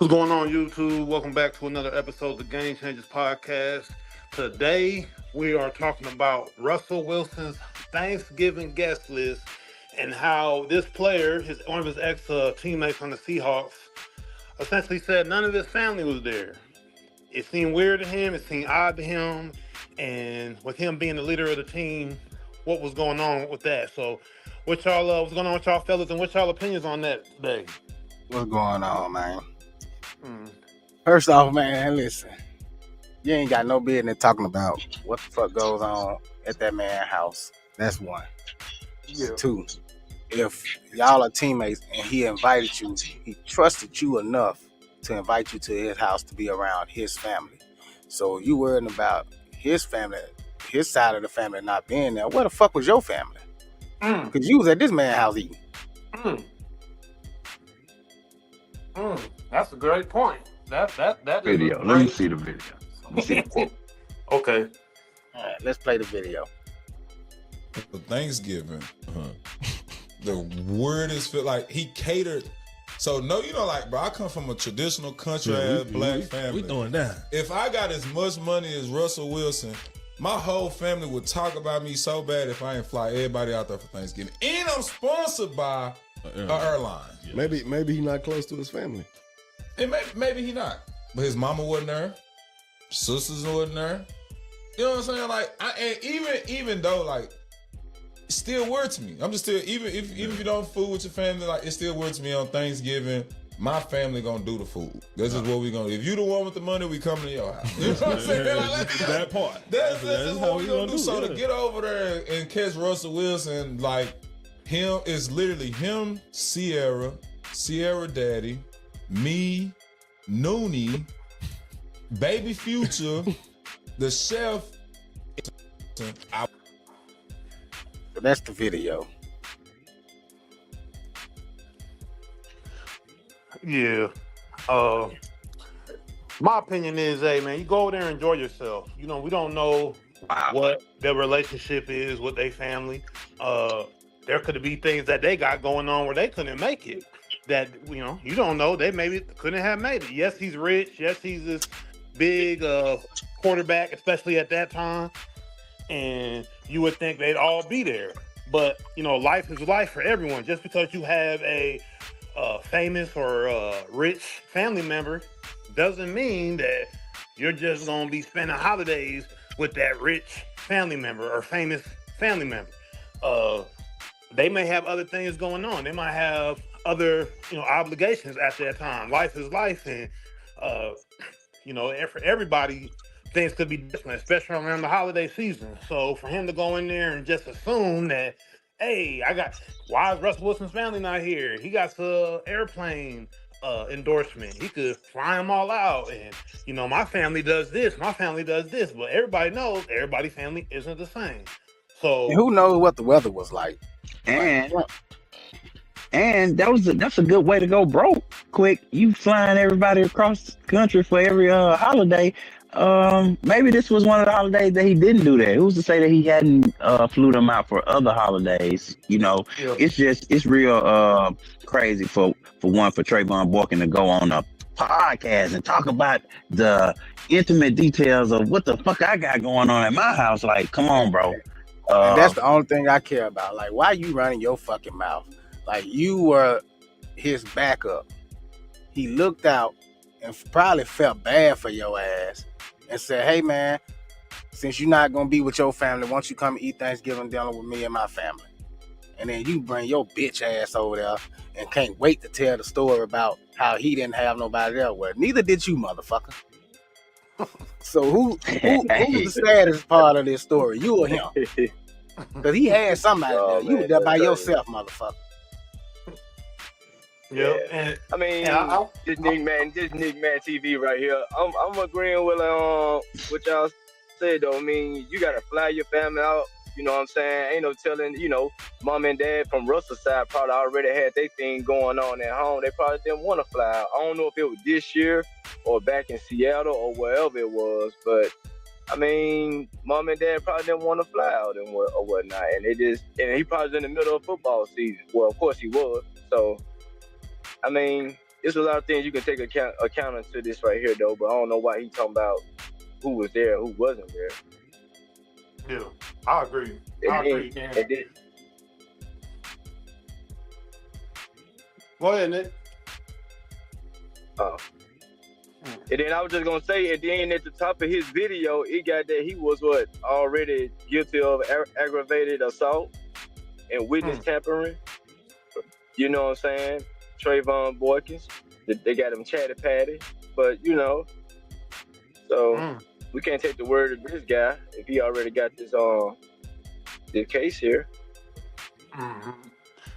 What's going on, YouTube? Welcome back to another episode of the Game Changers podcast. Today, we are talking about Russell Wilson's Thanksgiving guest list and how this player, one of his ex teammates on the Seahawks, essentially said none of his family was there. It seemed weird to him, it seemed odd to him, and with him being the leader of the team, what was going on with that? So, what's going on with y'all fellas, and what's y'all opinions on that today? What's going on, man? Hmm. First off, man, listen. You ain't got no business talking about what the fuck goes on at that man's house. That's one. Yeah. Two, if y'all are teammates and he invited you, he trusted you enough to invite you to his house to be around his family. So you worrying about his family, his side of the family not being there. Where the fuck was your family? Because you was at this man's house eating. That's a great point. That video. Is Let me see the video. Let me see the quote. Okay. All right, let's play the video. For Thanksgiving, the weirdest feel like he catered. So like, bro, I come from a traditional country black family. We throwing down. If I got as much money as Russell Wilson, my whole family would talk about me so bad if I ain't fly everybody out there for Thanksgiving. And I'm sponsored by an airline. Yeah. Maybe he not close to his family. And maybe he not. But his mama wasn't there. Sisters wasn't there. You know what I'm saying? Like, and even though, like, it's still weird to me. I'm just still, even if you don't food with your family, like, it's still weird to me on Thanksgiving. My family gonna do the food. That's just what we gonna do. If you the one with the money, we coming to your house. You know what I'm saying? Like, that part. That's what we gonna do. So to get over there and catch Russell Wilson, like, him is literally him, Sierra Daddy, me, Noonie, Baby Future, the chef. So that's the video. Yeah. My opinion is, hey man, you go over there and enjoy yourself. You know, we don't know what their relationship is with their family. There could be things that they got going on where they couldn't make it. That, you don't know. They maybe couldn't have made it. Yes, he's rich. Yes, he's this big quarterback, especially at that time. And you would think they'd all be there. But, life is life for everyone. Just because you have a famous or rich family member doesn't mean that you're just going to be spending holidays with that rich family member or famous family member. They may have other things going on. They might have other, obligations at that time. Life is life, and for everybody, things could be different, especially around the holiday season. So for him to go in there and just assume that, hey, why is Russell Wilson's family not here? He got the airplane endorsement. He could fly them all out, and my family does this, but everybody knows everybody's family isn't the same. So and who knows what the weather was like? And that's a good way to go broke quick. You flying everybody across the country for every holiday. Maybe this was one of the holidays that he didn't do that. Who's to say that he hadn't flew them out for other holidays? Yeah. It's real crazy for Trevone Boykins to go on a podcast and talk about the intimate details of what the fuck I got going on at my house. Like, come on, bro. And that's the only thing I care about. Like, why you running your fucking mouth? Like, you were his backup. He looked out and probably felt bad for your ass and said, hey, man, since you're not going to be with your family, why don't you come eat Thanksgiving dinner with me and my family? And then you bring your bitch ass over there and can't wait to tell the story about how he didn't have nobody there. Well, neither did you, motherfucker. So who's the saddest part of this story? You or him? Because he had somebody there. You were there by yourself, motherfucker. Yeah. And I mean, this Nick Man TV right here. I'm agreeing with what y'all said though. I mean, you gotta fly your family out. You know what I'm saying? Ain't no telling. Mom and dad from Russell's side probably already had their thing going on at home. They probably didn't want to fly out. I don't know if it was this year or back in Seattle or wherever it was, but I mean, mom and dad probably didn't want to fly out and whatnot, and he probably was in the middle of football season. Well, of course he was. So, I mean, it's a lot of things you can take account into this right here though. But I don't know why he talking about who was there, who wasn't there. Yeah, I agree. I agree. Man. Go ahead, Nick. And then I was just gonna say, and then at the top of his video, it got that he was already guilty of aggravated assault and witness tampering. You know what I'm saying? Trevone Boykins, they got him chatty patty, but so we can't take the word of this guy if he already got this case here.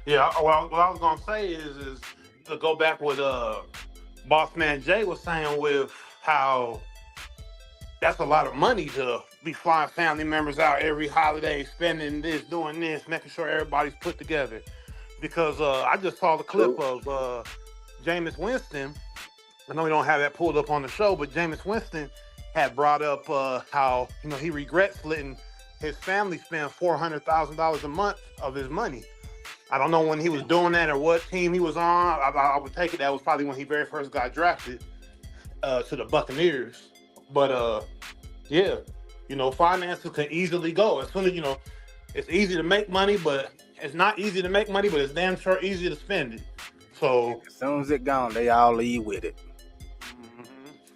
Yeah. Well, what I was gonna say is to go back with Boss Man Jay was saying with how that's a lot of money to be flying family members out every holiday, spending this, doing this, making sure everybody's put together. Because I just saw the clip of Jameis Winston. I know we don't have that pulled up on the show, but Jameis Winston had brought up how he regrets letting his family spend $400,000 a month of his money. I don't know when he was doing that or what team he was on. I would take it that was probably when he very first got drafted to the Buccaneers. But yeah, finances can easily go. As soon as it's easy to make money, but it's not easy to make money, but it's damn sure easy to spend it. So as soon as it gone, they all leave with it.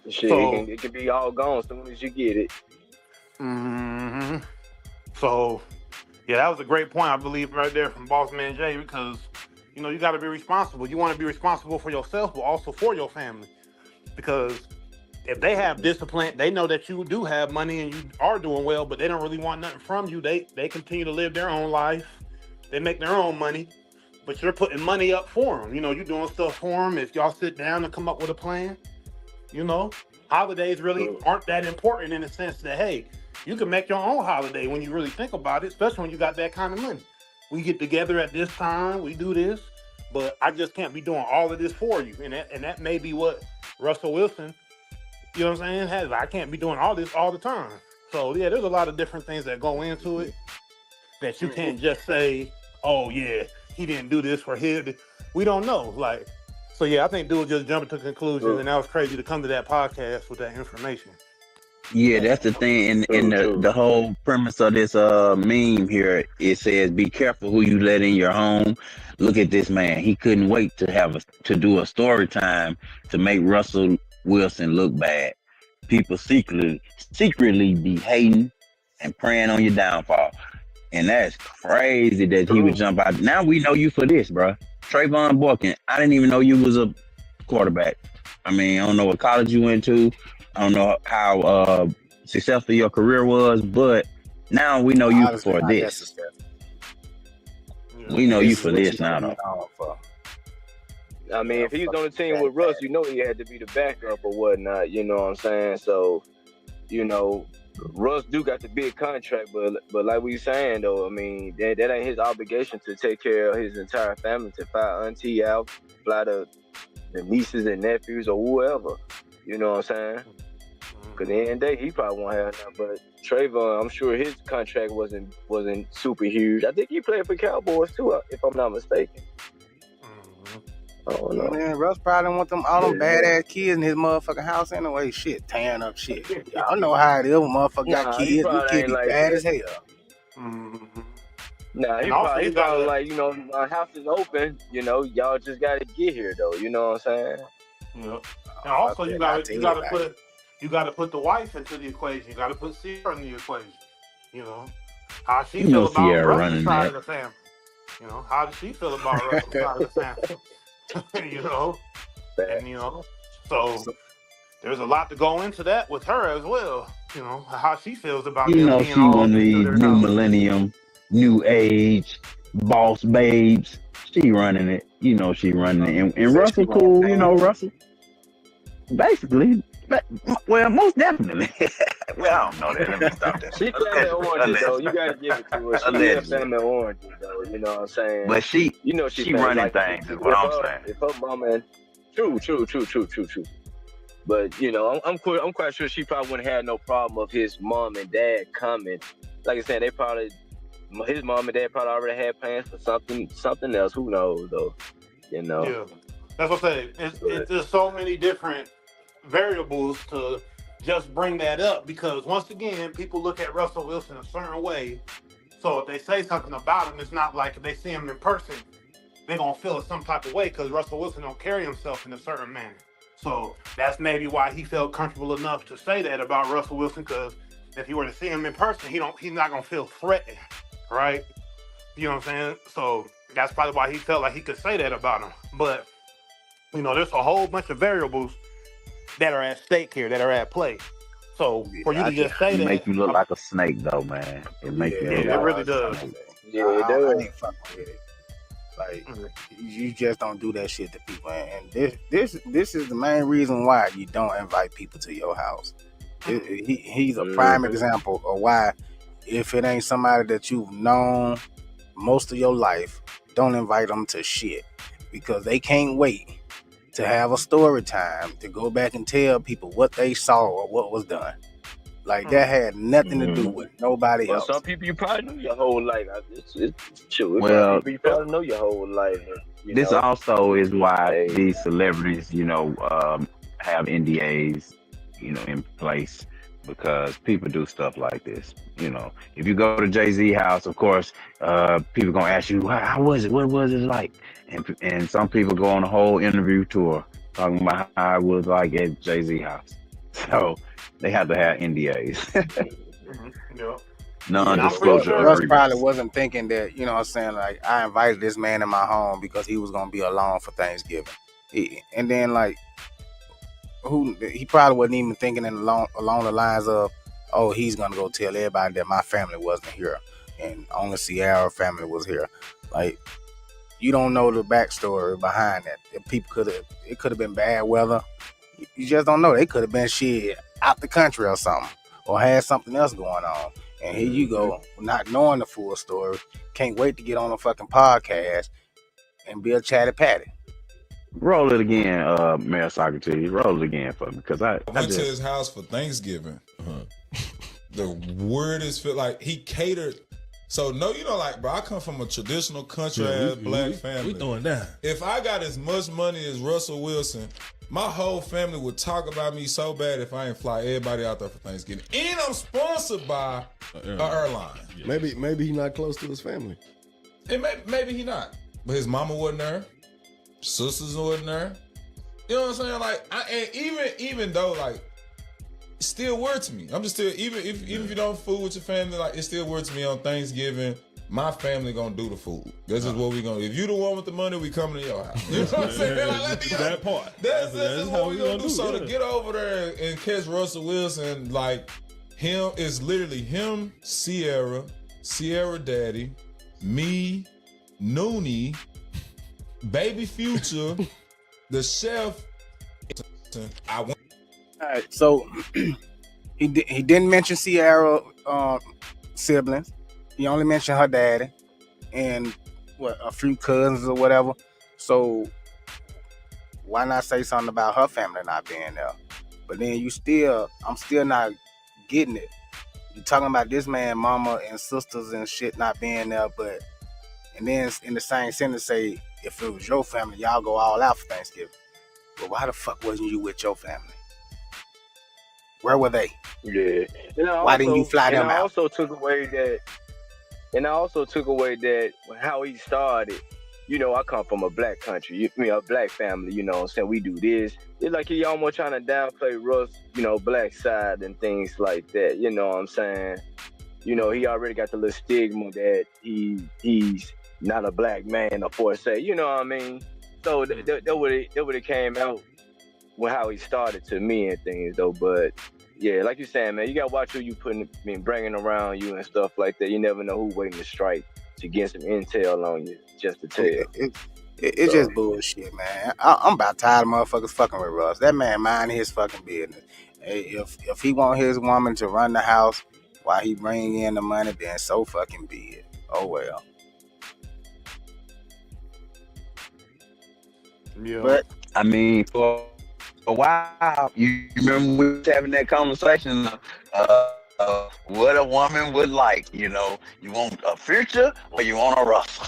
Shit, it can be all gone as soon as you get it. So yeah, that was a great point, I believe, right there from Boss Man Jay, because you got to be responsible. You want to be responsible for yourself, but also for your family, because if they have discipline, they know that you do have money and you are doing well, but they don't really want nothing from you. They continue to live their own life. They make their own money, but you're putting money up for them. You're doing stuff for them. If y'all sit down and come up with a plan, holidays really aren't that important in the sense that, hey, you can make your own holiday when you really think about it, especially when you got that kind of money. We get together at this time, we do this, but I just can't be doing all of this for you. And that may be what Russell Wilson, you know what I'm saying, has. I can't be doing all this all the time. So yeah, there's a lot of different things that go into it that you can't just say, oh yeah, he didn't do this for him. We don't know. So yeah, I think dude just jumped to conclusions, and that was crazy to come to that podcast with that information. Yeah, that's the thing, and the whole premise of this meme here, it says, be careful who you let in your home. Look at this man. He couldn't wait to do a story time to make Russell Wilson look bad. People secretly be hating and praying on your downfall. And that's crazy that he would jump out. Now we know you for this, bro. Trevone Boykins, I didn't even know you was a quarterback. I mean, I don't know what college you went to. I don't know how successful your career was, but now we know you for this. We know you for this now, though. I mean, if he was on the team with Russ, he had to be the backup or whatnot. You know what I'm saying? So, Russ do got the big contract, but like we saying though, I mean, that ain't his obligation to take care of his entire family, to fly auntie out, fly the nieces and nephews or whoever. You know what I'm saying? Because at the end of the day, he probably won't have nothing. But Trevone, I'm sure his contract wasn't super huge. I think he played for Cowboys too, if I'm not mistaken. I don't know. Man, Russ probably want all them badass kids in his motherfucking house anyway. Shit, tearing up shit. Y'all know how it is when motherfucker got kids. Them kids be bad as hell. Nah, he probably like, my house is open. Y'all just gotta get here though. You know what I'm saying? Yeah. And also, you gotta put the wife into the equation. You gotta put Sierra in the equation. How she feel about Russ's side of the family. How does she feel about Russ's side of the family? So there's a lot to go into that with her as well. How she feels about she one of these new millennium, new age boss babes. She running it. She running it. And Russell cool. Russell. Basically, well, most definitely. Well, I don't know that. Let me stop that. She family oranges though. You gotta give it to her. She family oranges though. You know what I'm saying? But she running things. Is what I'm saying. If her mama, true. But I'm quite sure she probably wouldn't have no problem of his mom and dad coming. Like I said, his mom and dad probably already had plans for something else. Who knows though? Yeah. That's what I say. It's just so many different variables to just bring that up because once again, people look at Russell Wilson a certain way. So if they say something about him, it's not like if they see him in person, they're gonna feel some type of way because Russell Wilson don't carry himself in a certain manner. So that's maybe why he felt comfortable enough to say that about Russell Wilson. Because if you were to see him in person, he's not gonna feel threatened, right? You know what I'm saying? So that's probably why he felt like he could say that about him. But there's a whole bunch of variables that are at stake here, that are at play. So for you to just say It that, make you look like a snake, though, man. It make you look it like really a does. snake. Yeah, I ain't fucking with it. Like you just don't do that shit to people, and this is the main reason why you don't invite people to your house. He's a prime example of why, if it ain't somebody that you've known most of your life, don't invite them to shit because they can't wait to have a story time to go back and tell people what they saw or what was done. Like that had nothing to do with nobody else. Some people you probably know your whole life. It's true. Well, people you probably know your whole life. This also is why these celebrities, have NDAs, in place because people do stuff like this. If you go to Jay-Z house, of course, people gonna ask you, how was it? What was it like? And some people go on a whole interview tour talking about how it was like at Jay-Z house. So they have to have NDAs. Non-disclosure Russ agreements. probably wasn't thinking that, like I invited this man in my home because he was gonna be alone for Thanksgiving. And then he probably wasn't even thinking along the lines of, oh, he's gonna go tell everybody that my family wasn't here and only Sierra family was here. Like, you don't know the backstory behind that. It could have been bad weather. You just don't know. They could have been shit out the country or something, or had something else going on. And here you go, not knowing the full story. Can't wait to get on a fucking podcast and be a chatty patty. Roll it again, Mayor Socrates. Roll it again for me, because I went to his house for Thanksgiving. The weirdest feel like he catered. So bro, I come from a traditional country ass black family. We throwing down. If I got as much money as Russell Wilson, my whole family would talk about me so bad if I ain't fly everybody out there for Thanksgiving. And I'm sponsored by an airline. Yeah. Maybe he not close to his family. And maybe he not. But his mama wasn't there. Sisters wasn't there. You know what I'm saying? And even though it's still weird to me. I'm just still even if you don't food with your family, it's still weird to me on Thanksgiving. My family gonna do the food. This is what we gonna do. If you the one with the money, we coming to your house. You know what I'm saying? That part. That's what we gonna do. So to get over there and catch Russell Wilson, him is literally him, Sierra Daddy, me, Noonie, Baby Future, the chef. I went. All right, so he didn't mention Sierra siblings. He only mentioned her daddy and a few cousins or whatever. So why not say something about her family not being there? But then I'm still not getting it. You talking about this man, mama and sisters and shit not being there, and then in the same sentence say, if it was your family, y'all go all out for Thanksgiving. But why the fuck wasn't you with your family? Where were they? Yeah. Why didn't you fly them out? And I also took away that how he started. I come from a black country, a black family, you know what I'm saying? We do this. It's like he almost trying to downplay Russ, black side and things like that, you know what I'm saying? He already got the little stigma that he's not a black man, or say, you know what I mean? So that would have came out with how he started to me and things though. But yeah, like you're saying, man, you gotta watch who you bringing around you and stuff like that. You never know who waiting to strike to get some intel on you, just to tell. It's just bullshit, man. I'm about tired of motherfuckers fucking with Russ. That man mind his fucking business. If he want his woman to run the house while he bring in the money, then so fucking be it. Oh well. Yeah. But I mean, for a while, you remember we was having that conversation what a woman would like. You want a Future or you want a Russell?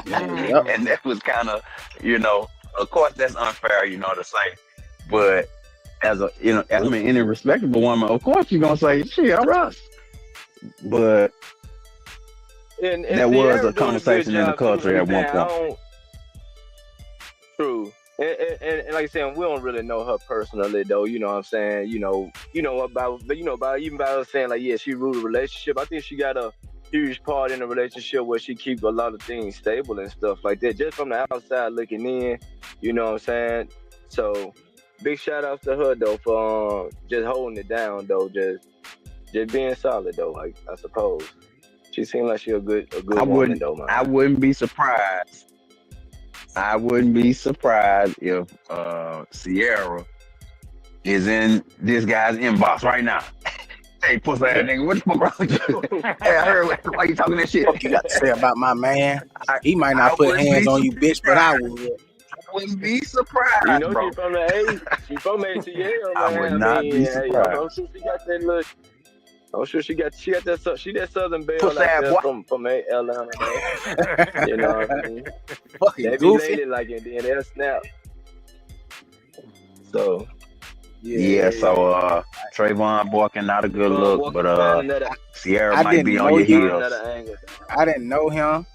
Yep. And that was kind of, of course, that's unfair, to say. But as a, any respectable woman, of course you're gonna say, "Shit, all right." But And there was Sierra a doing a good conversation in the job too. culture Like at I one said, point. true. And like I said, we don't really know her personally though. You know what I'm saying? About even by her saying like, yeah, she ruled a relationship. I think she got a huge part in a relationship where she keep a lot of things stable and stuff like that. Just from the outside looking in, you know what I'm saying? So big shout out to her though for just holding it down though, just being solid though. Like I suppose she seemed like she a good woman though, man. I wouldn't be surprised. I wouldn't be surprised if Sierra is in this guy's inbox right now. Hey, pussy ass nigga, what the fuck wrong with you? Hey, I heard why you talking that shit. What you got to say about my man? He might I not put wouldn't hands be on you, bitch, but I would. I wouldn't be surprised, You know bro. she from the A. She from ATL, man. I would not be surprised. I'm sure she got that look. I'm sure she got that Southern Belle Pussy like ass that boy. from Atlanta. Man. You know what I mean? Fucking They be goofy. lady like it, then they'll snap. So So Trevone Boykins, not a good look, but Sierra I might didn't be on know your you. heels. another angle. I didn't know him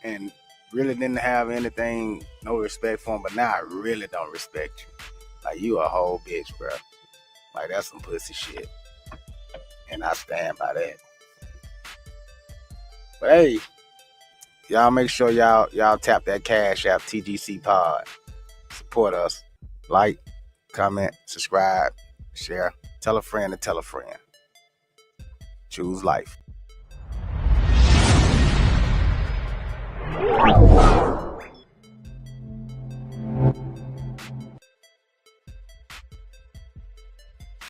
and really didn't have anything, no respect for him, but now I really don't respect you. Like, you a whole bitch, bro. Like, that's some pussy shit. And I stand by that. But hey, y'all make sure y'all tap that Cash App TGC Pod. Support us. Like, comment, subscribe, share. Tell a friend to tell a friend. Choose life.